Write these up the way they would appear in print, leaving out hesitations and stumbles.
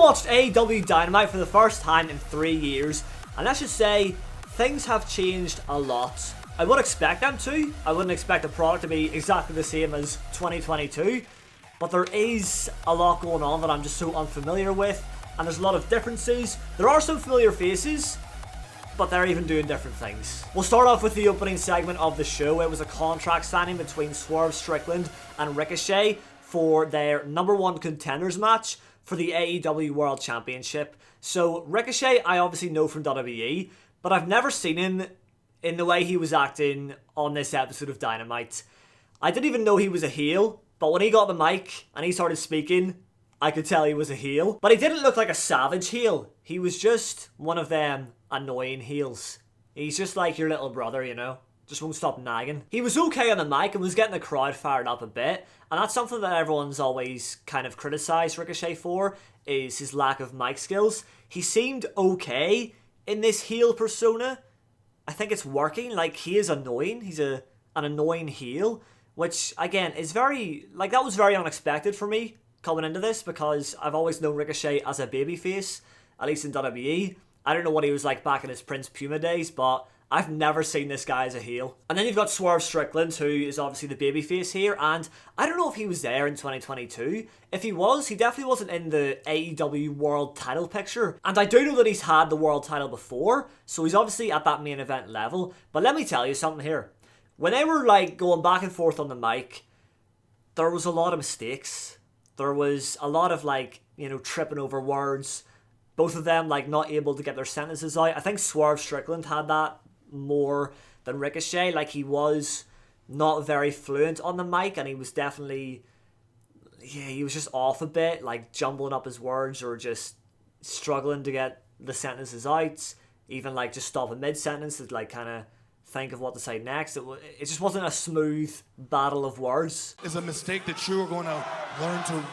watched AEW Dynamite for the first time in 3 years, and let's just say, things have changed a lot. I would expect them to. I wouldn't expect the product to be exactly the same as 2022, but there is a lot going on that I'm just so unfamiliar with, and there's a lot of differences. There are some familiar faces, but they're even doing different things. We'll start off with the opening segment of the show. It was a contract signing between Swerve Strickland and Ricochet for their #1 contenders match for the AEW World Championship. So Ricochet, I obviously know from WWE, but I've never seen him in the way he was acting on this episode of Dynamite. I didn't even know he was a heel, but when he got the mic and he started speaking, I could tell he was a heel. But he didn't look like a savage heel. He was just one of them annoying heels. He's just like your little brother, you know? Just won't stop nagging. He was okay on the mic and was getting the crowd fired up a bit, and that's something that everyone's always kind of criticised Ricochet for, is his lack of mic skills. He seemed okay in this heel persona. I think it's working. Like, he is annoying. He's an annoying heel, which, again, is very... Like, that was very unexpected for me coming into this, because I've always known Ricochet as a babyface, at least in WWE. I don't know what he was like back in his Prince Puma days, but I've never seen this guy as a heel. And then you've got Swerve Strickland, who is obviously the babyface here, and I don't know if he was there in 2022. If he was, he definitely wasn't in the AEW World title picture. And I do know that he's had the world title before, so he's obviously at that main event level. But let me tell you something here. When they were like going back and forth on the mic, there was a lot of mistakes. There was a lot of like, you know, tripping over words. Both of them like not able to get their sentences out. I think Swerve Strickland had that more than Ricochet. Like, he was not very fluent on the mic, and he was definitely, he was just off a bit, like jumbling up his words or just struggling to get the sentences out, even like just stopping mid-sentence to like kind of think of what to say next. It just wasn't a smooth battle of words. It's a mistake that you're going to learn to,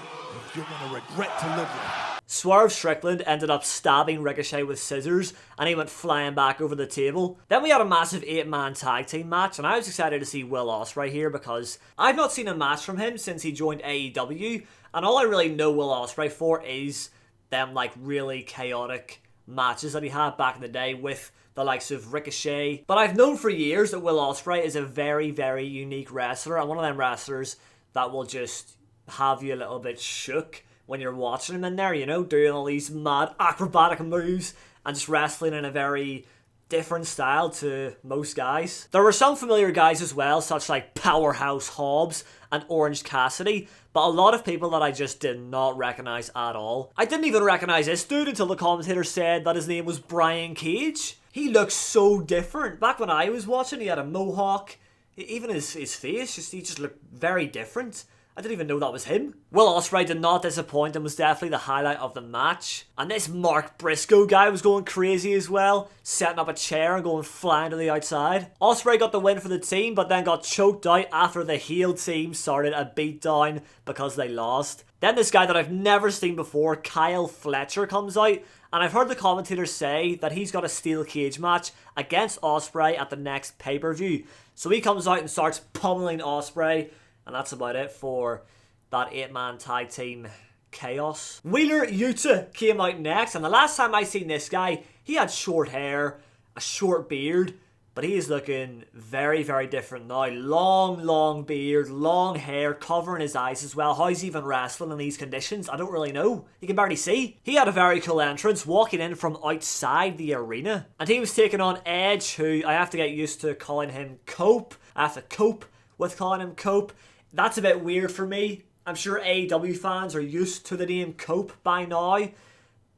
you're going to regret to live with. Swerve Strickland ended up stabbing Ricochet with scissors, and he went flying back over the table. Then we had a massive 8-man tag team match, and I was excited to see Will Ospreay here because I've not seen a match from him since he joined AEW, and all I really know Will Ospreay for is them like really chaotic matches that he had back in the day with the likes of Ricochet. But I've known for years that Will Ospreay is a very, very unique wrestler, and one of them wrestlers that will just have you a little bit shook when you're watching him in there, you know, doing all these mad acrobatic moves and just wrestling in a very different style to most guys. There were some familiar guys as well, such like Powerhouse Hobbs and Orange Cassidy, but a lot of people that I just did not recognise at all. I didn't even recognise this dude until the commentator said that his name was Brian Cage. He looks so different. Back when I was watching, he had a mohawk. Even his face, he just looked very different. I didn't even know that was him. Will Ospreay did not disappoint and was definitely the highlight of the match. And this Mark Briscoe guy was going crazy as well, setting up a chair and going flying to the outside. Ospreay got the win for the team, but then got choked out after the heel team started a beatdown because they lost. Then this guy that I've never seen before, Kyle Fletcher, comes out, and I've heard the commentators say that he's got a steel cage match against Ospreay at the next pay-per-view. So he comes out and starts pummeling Ospreay, and that's about it for that 8-man tag team chaos. Wheeler Yuta came out next, and the last time I seen this guy, he had short hair, a short beard, but he is looking very, very different now. Long beard, long hair, covering his eyes as well. How he's even wrestling in these conditions, I don't really know. You can barely see. He had a very cool entrance, walking in from outside the arena, and he was taking on Edge, who I have to get used to calling him Cope. I have to cope with calling him Cope. That's a bit weird for me. I'm sure AEW fans are used to the name Cope by now,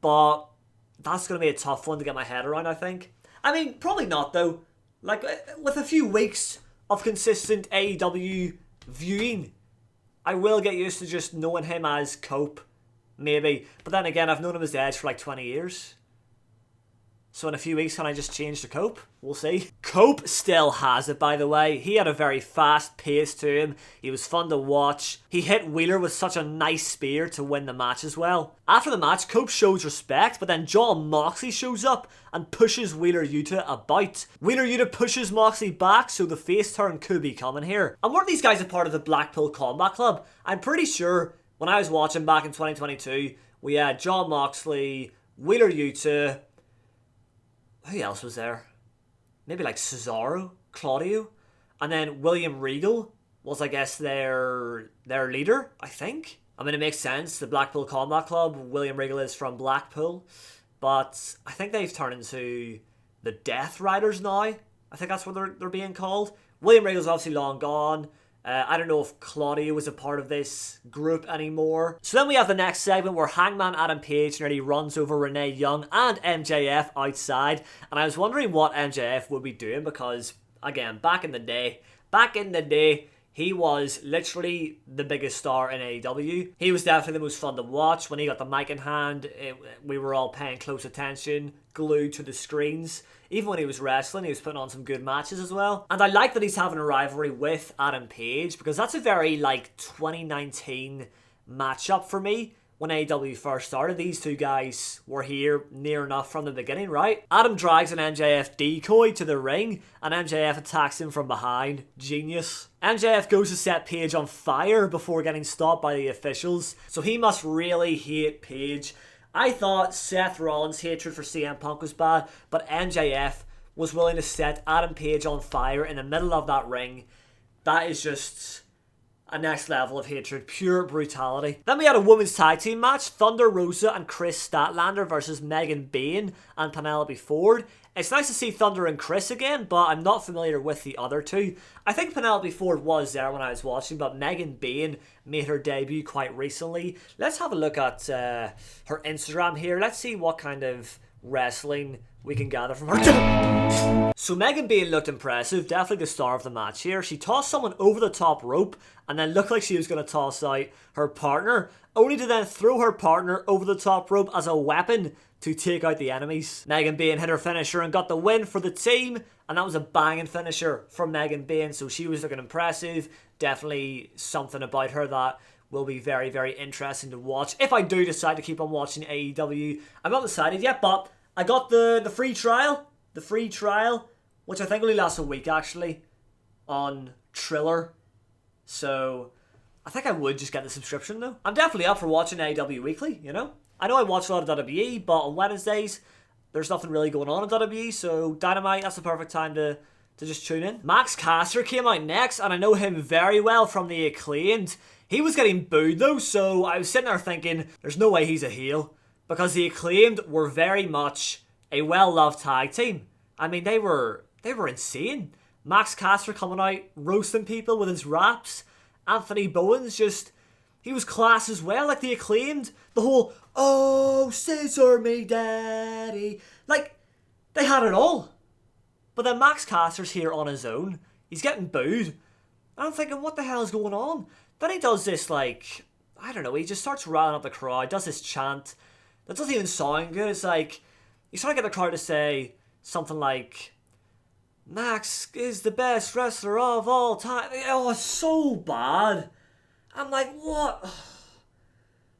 but that's going to be a tough one to get my head around, I think. I mean, probably not though. Like, with a few weeks of consistent AEW viewing, I will get used to just knowing him as Cope, maybe. But then again, I've known him as Edge for like 20 years. So in a few weeks, can I just change to Cope? We'll see. Cope still has it, by the way. He had a very fast pace to him. He was fun to watch. He hit Wheeler with such a nice spear to win the match as well. After the match, Cope shows respect, but then Jon Moxley shows up and pushes Wheeler Yuta about. Wheeler Yuta pushes Moxley back, so the face turn could be coming here. And weren't these guys a part of the Blackpool Combat Club? I'm pretty sure when I was watching back in 2022, We had John Moxley, Wheeler Yuta. Who else was there? Maybe like Cesaro, Claudio, and then William Regal was, I guess, their leader, I think. I mean, it makes sense. The Blackpool Combat Club, William Regal is from Blackpool, but I think they've turned into the Death Riders now. I think that's what they're being called. William Regal's obviously long gone. I don't know if Claudio was a part of this group anymore. So then we have the next segment where Hangman Adam Page nearly runs over Renee Young and MJF outside. And I was wondering what MJF would be doing because, again, back in the day, he was literally the biggest star in AEW. He was definitely the most fun to watch. When he got the mic in hand, we were all paying close attention, glued to the screens. Even when he was wrestling, he was putting on some good matches as well. And I like that he's having a rivalry with Adam Page because that's a very, 2019 matchup for me. When AEW first started, these two guys were here near enough from the beginning, right? Adam drags an MJF decoy to the ring, and MJF attacks him from behind. Genius. MJF goes to set Page on fire before getting stopped by the officials, so he must really hate Page. I thought Seth Rollins' hatred for CM Punk was bad, but MJF was willing to set Adam Page on fire in the middle of that ring. That is just a next level of hatred, pure brutality. Then we had a women's tag team match, Thunder Rosa and Chris Statlander versus Megan Bayne and Penelope Ford. It's nice to see Thunder and Chris again, but I'm not familiar with the other two. I think Penelope Ford was there when I was watching, but Megan Bayne made her debut quite recently. Let's have a look at her Instagram here. Let's see what kind of wrestling we can gather from her. So Megan Bayne looked impressive, definitely the star of the match here. She tossed someone over the top rope and then looked like she was going to toss out her partner, only to then throw her partner over the top rope as a weapon to take out the enemies. Megan Bayne hit her finisher and got the win for the team, and that was a banging finisher from Megan Bayne, so she was looking impressive. Definitely something about her that will be very, very interesting to watch. If I do decide to keep on watching AEW, I'm not decided yet, but I got the free trial, which I think only lasts a week actually, on Triller. So I think I would just get the subscription though. I'm definitely up for watching AEW weekly, you know. I know I watch a lot of WWE, but on Wednesdays, there's nothing really going on in WWE, so Dynamite, that's the perfect time to just tune in. Max Caster came out next, and I know him very well from the Acclaimed. He was getting booed though, so I was sitting there thinking, there's no way he's a heel. Because the Acclaimed were very much a well-loved tag team. I mean, they were insane. Max Caster coming out, roasting people with his raps. Anthony Bowens he was class as well, like the Acclaimed. The whole, oh, scissor me daddy. Like, they had it all. But then Max Caster's here on his own. He's getting booed. And I'm thinking, what the hell is going on? Then he does this, I don't know, he just starts riling up the crowd, does this chant that doesn't even sound good. It's like, he's trying to get the crowd to say something like, Max is the best wrestler of all time. Oh, it's so bad. I'm like, what?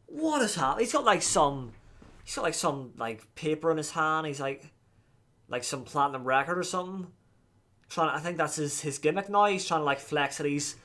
What is happening? He's got some paper in his hand. He's like some platinum record or something. I think that's his gimmick now. He's trying to flex that he's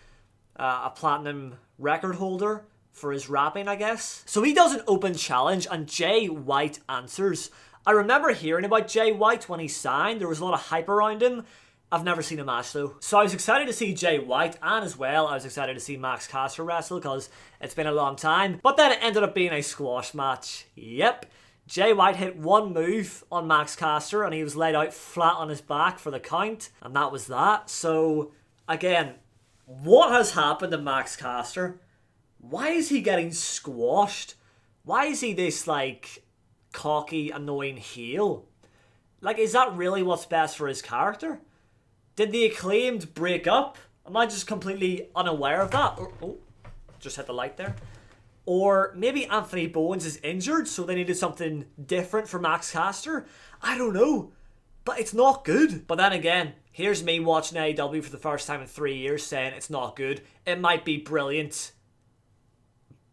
a platinum record holder for his rapping, I guess. So he does an open challenge and Jay White answers. I remember hearing about Jay White when he signed. There was a lot of hype around him. I've never seen a match though. So I was excited to see Jay White, and as well I was excited to see Max Caster wrestle because it's been a long time. But then it ended up being a squash match. Yep. Jay White hit one move on Max Caster and he was laid out flat on his back for the count. And that was that. So again, what has happened to Max Caster? Why is he getting squashed? Why is he this cocky, annoying heel? Is that really what's best for his character? Did the Acclaimed break up? Am I just completely unaware of that? Oh, just hit the light there. Or maybe Anthony Bowens is injured, so they needed something different for Max Caster? I don't know. But it's not good. But then again, here's me watching AEW for the first time in 3 years saying it's not good. It might be brilliant,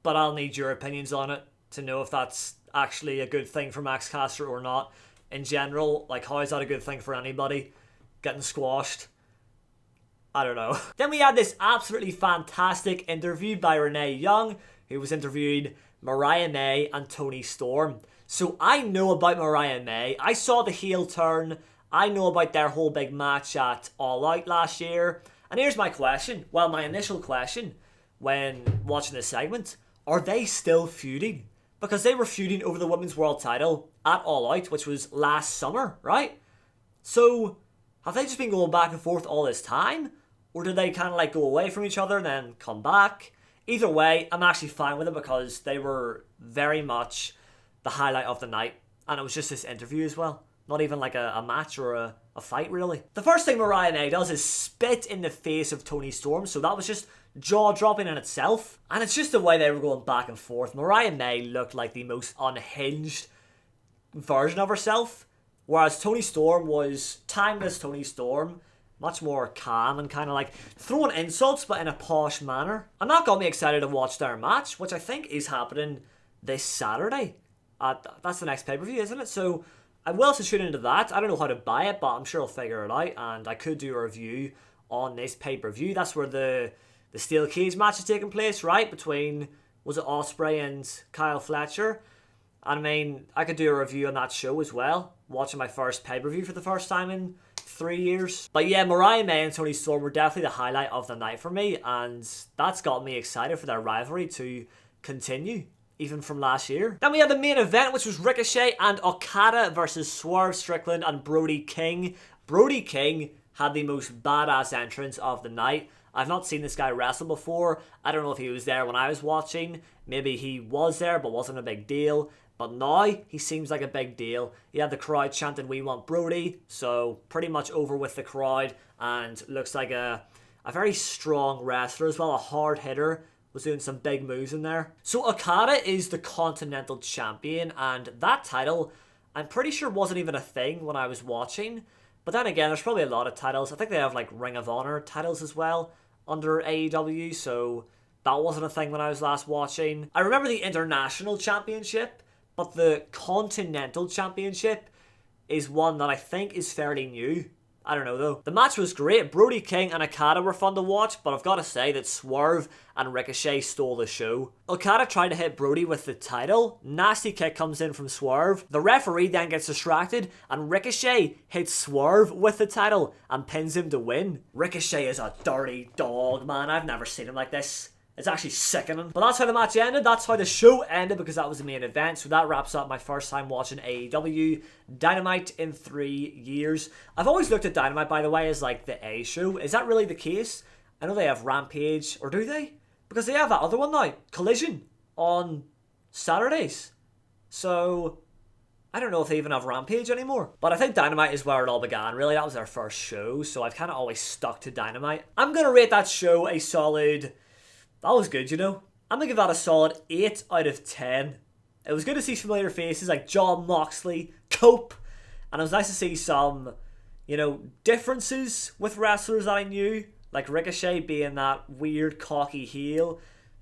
but I'll need your opinions on it to know if that's actually a good thing for Max Caster or not. In general, how is that a good thing for anybody? Getting squashed? I don't know. Then we had this absolutely fantastic interview by Renee Young, who was interviewing Mariah May and Toni Storm. So I know about Mariah May. I saw the heel turn. I know about their whole big match at All Out last year. And here's my question. Well, my initial question when watching this segment. Are they still feuding? Because they were feuding over the Women's World title at All Out, which was last summer, right? So, have they just been going back and forth all this time? Or did they kind of like go away from each other and then come back? Either way, I'm actually fine with it because they were very much the highlight of the night. And it was just this interview as well. Not even like a match or a fight, really. The first thing Mariah May does is spit in the face of Toni Storm. So that was just jaw-dropping in itself. And it's just the way they were going back and forth. Mariah May looked like the most unhinged version of herself. Whereas Toni Storm was timeless Toni Storm. Much more calm and kind of like throwing insults but in a posh manner. And that got me excited to watch their match, which I think is happening this Saturday. That's the next pay-per-view, isn't it? So I will have to tune into that. I don't know how to buy it, but I'm sure I'll figure it out. And I could do a review on this pay-per-view. That's where the steel cage match is taking place, right? Between, was it Ospreay and Kyle Fletcher? And I mean, I could do a review on that show as well. Watching my first pay-per-view for the first time in 3 years. But yeah, Mariah May and Toni Storm were definitely the highlight of the night for me. And that's got me excited for their rivalry to continue, even from last year. Then we had the main event, which was Ricochet and Okada versus Swerve Strickland and Brody King. Brody King had the most badass entrance of the night. I've not seen this guy wrestle before. I don't know if he was there when I was watching. Maybe he was there, but wasn't a big deal. But now, he seems like a big deal. He had the crowd chanting, "We want Brody." So, pretty much over with the crowd. And looks like a very strong wrestler as well. A hard hitter. Was doing some big moves in there. So, Okada is the Continental Champion. And that title, I'm pretty sure wasn't even a thing when I was watching. But then again, there's probably a lot of titles. I think they have like Ring of Honor titles as well under AEW. So, that wasn't a thing when I was last watching. I remember the International Championship. But the Continental Championship is one that I think is fairly new. I don't know though. The match was great. Brody King and Okada were fun to watch, but I've got to say that Swerve and Ricochet stole the show. Okada tried to hit Brody with the title. Nasty kick comes in from Swerve. The referee then gets distracted, and Ricochet hits Swerve with the title and pins him to win. Ricochet is a dirty dog, man. I've never seen him like this. It's actually sickening. But that's how the match ended. That's how the show ended because that was the main event. So that wraps up my first time watching AEW Dynamite in 3 years. I've always looked at Dynamite, by the way, as like the A show. Is that really the case? I know they have Rampage, or do they? Because they have that other one now, Collision, on Saturdays. So I don't know if they even have Rampage anymore. But I think Dynamite is where it all began, really. That was their first show. So I've kind of always stuck to Dynamite. I'm going to rate that show a solid... That was good, you know. I'm going to give that a solid 8 out of 10. It was good to see familiar faces like Jon Moxley, Cope, and it was nice to see some, differences with wrestlers that I knew, like Ricochet being that weird, cocky heel.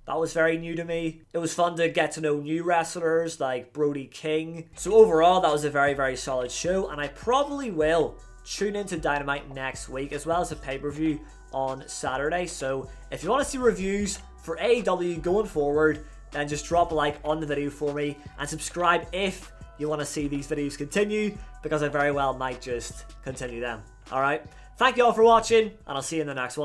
That was very new to me. It was fun to get to know new wrestlers like Brody King. So overall, that was a very, very solid show, and I probably will tune into Dynamite next week, as well as a pay-per-view on Saturday. So if you want to see reviews for AEW going forward, then just drop a like on the video for me and subscribe if you want to see these videos continue, because I very well might just continue them. Alright, thank you all for watching, and I'll see you in the next one.